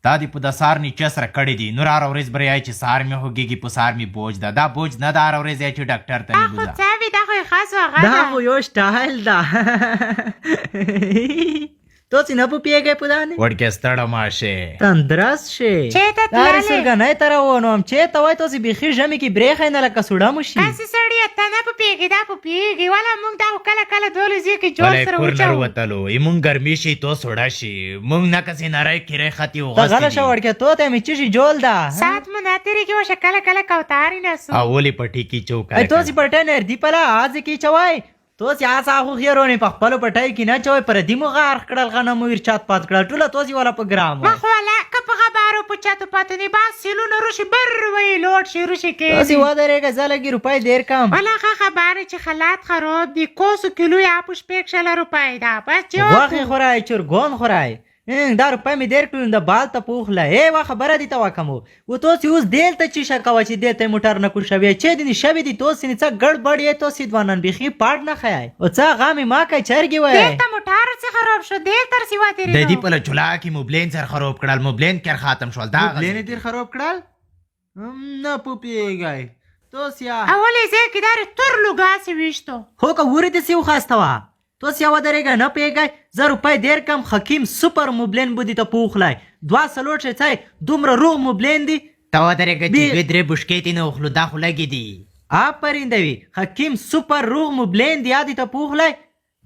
دا دې په د سهار نیچه سره کړی دي نور هره ورځ به یې چې سهار مې خوږېږي په سهار مې بوج ده دا بوج نه ده هره ورځ یې چې ډاکټر ته مې بوځه څه وي دا خو یې خاص هغه ده دا خو یو سټایل ده تاسې نه پوهېږئ په دا نه وړکې ستړه ماشه تندرست شئ چېرته دا تللې سرګنۍ ته روانوم چېرته وایي تاسې بیخي ژمي کې برېښئ نه لکه سوړه مو شي داسې سړیه ته نه پوهېږې دا پوهېږې والا موږ دا خو کله کله دولې ځایو کې جوړ سره کور وچوو نروتلو مونږ ګرمي شي تو سوړه شي مونږ نه کسې نری کیرې خطي ته غله شه وړکې تو ته مې چشي جول ده ساعت مو نه تېرېږي وشه کله کله کوتارې نسو اولې پټي کې چوکا تاسې پټی نردي پله آز کې چوئ تاسې آس آخو خیرونې په خپلو پټیو کې نه چوئ پردي مو غارخ کړل غنم مو چات پات کړل ټوله تاسې والا په ګرام ما خو والا که په خبرو په چاتو پاتې نه باز سیلونه روشي بر وی لوټ شي روشي تاسې کېږي ودرېږه زه لږې روپۍ دیر کم والا ښه خبره چې خلات خراب دي کوسو کیلو یا په شپږ شله روپۍ ده بس چې غوښې خورئ چرګون خورئ دا روپۍ مې دیر کړل د بال ته پوخله وا خبره دي ته وکم و تاسې اوس دلته چیشه کوه چې دلته یې موټر نه کوشوي چې دې شوي دي تاسې نه څه ګډبډ یې تاسې دوانن بیخي پاټ نه خیئ او څه غامې ما کوئ چرګې وی دلته موټر څه خراب شو دلته رسې د وتېرېدو دې په چولا کې موبلین سر خراب کړل موبلین کر ختم شول دا موبلین دیر خراب کړل نه پوهېږئ تاسې اولې ځای کې دا تور لوګاسې ویشتو هو که ورې داسې وخاسته وه تاسې ودرېږئ نه پوهېږئ زه روپۍ دیر کم حکیم سوپر موبلین بودي ته پوخلی 2 شی څای دومره روغ موبلین دي ته ودرېږه چې دوی درې بوشکې دي نه وخلو دا خو لګې دي آفرین دوي حکیم سوپر روغ موبلین دی یادې ته پوخلی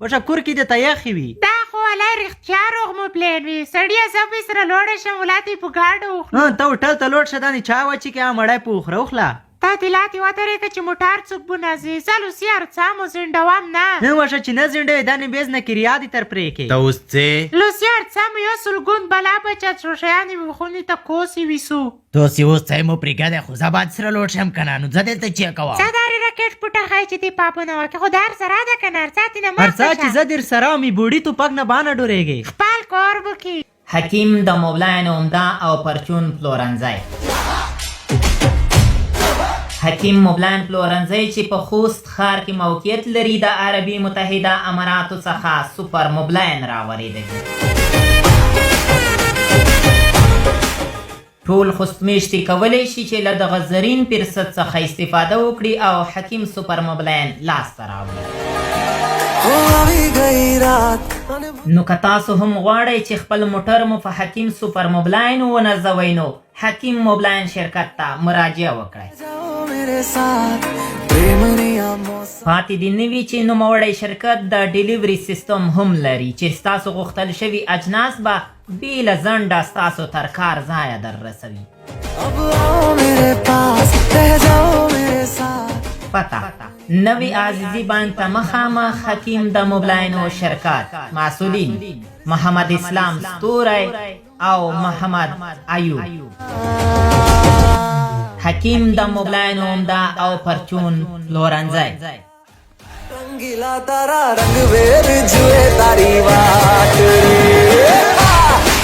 بشه کور کې دې ته یخې وي دا خو والا رښتیا روغ مو پلین وي سړیه زه به سره لوړه شم ولا ته په ګاډو وخورو ته هوټل ته لوړ شه دا نه چا وچې کې مړی په وخوره وخله تا دلاتې ودرېږه چې موټر څوک بنازي زه لوسیار څه مو زنډوم نه وشه چې نه زنډوې دا نه بیز نه کې ریادې تر پرې کې ته اوس څه لوسیار څه مو یو سلګون بلا بچت شو شیانې مې خونې ته کوسې ویسو تاسې اوس څه مو پرېږده خو زه باید سره لوړ شم که نه نو زه دلته چی کوم څه دارې راکټ پټه ښایي چې دې پاپونه وکړې خو دا هر سره ده که نه هر څه تېنه هر څه چې زه در سره مې بوډي توپک نه بانه ډورېږې خپل کار وکړي حکیم د موبلاین عمده او پرچون پلورنځی حکیم موبلاین پلورنځی چې په خوست ښار کې موقعیت لري د عربي متحده اماراتو څخه سوپر موبلاین راوریدلی ټول خوستمیشتي کولی شي چې له دغه زرین فرصت څخه استفاده وکړي او حکیم سوپر موبلاین لاسته راوړي نو که تاسو هم غواړئ چې خپل موټر مو په حکیم سوپر موبلاین ونرځوئ نو حکیم موبلاین شرکت ته مراجعه وکړئ پاتې دې نه وي چې نوموړی شرکت د ډیلیوري سیستم هم لري چې ستاسو غوښتل شوي اجناس به بې له ځنډه ستاسو تر کار ځایه در رسوي پته نوی عزیزی بانک ته مخامخ حکیم د موبلاینو شرکت مسئولین محمد اسلام ستوری او محمد ایوب حکیم د موبلاینو عمده او پرچون پلورنځی रंगीला तारा रंग वेर जुए तारी वाट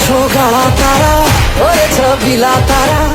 छोगाला तारा और छबीला तारा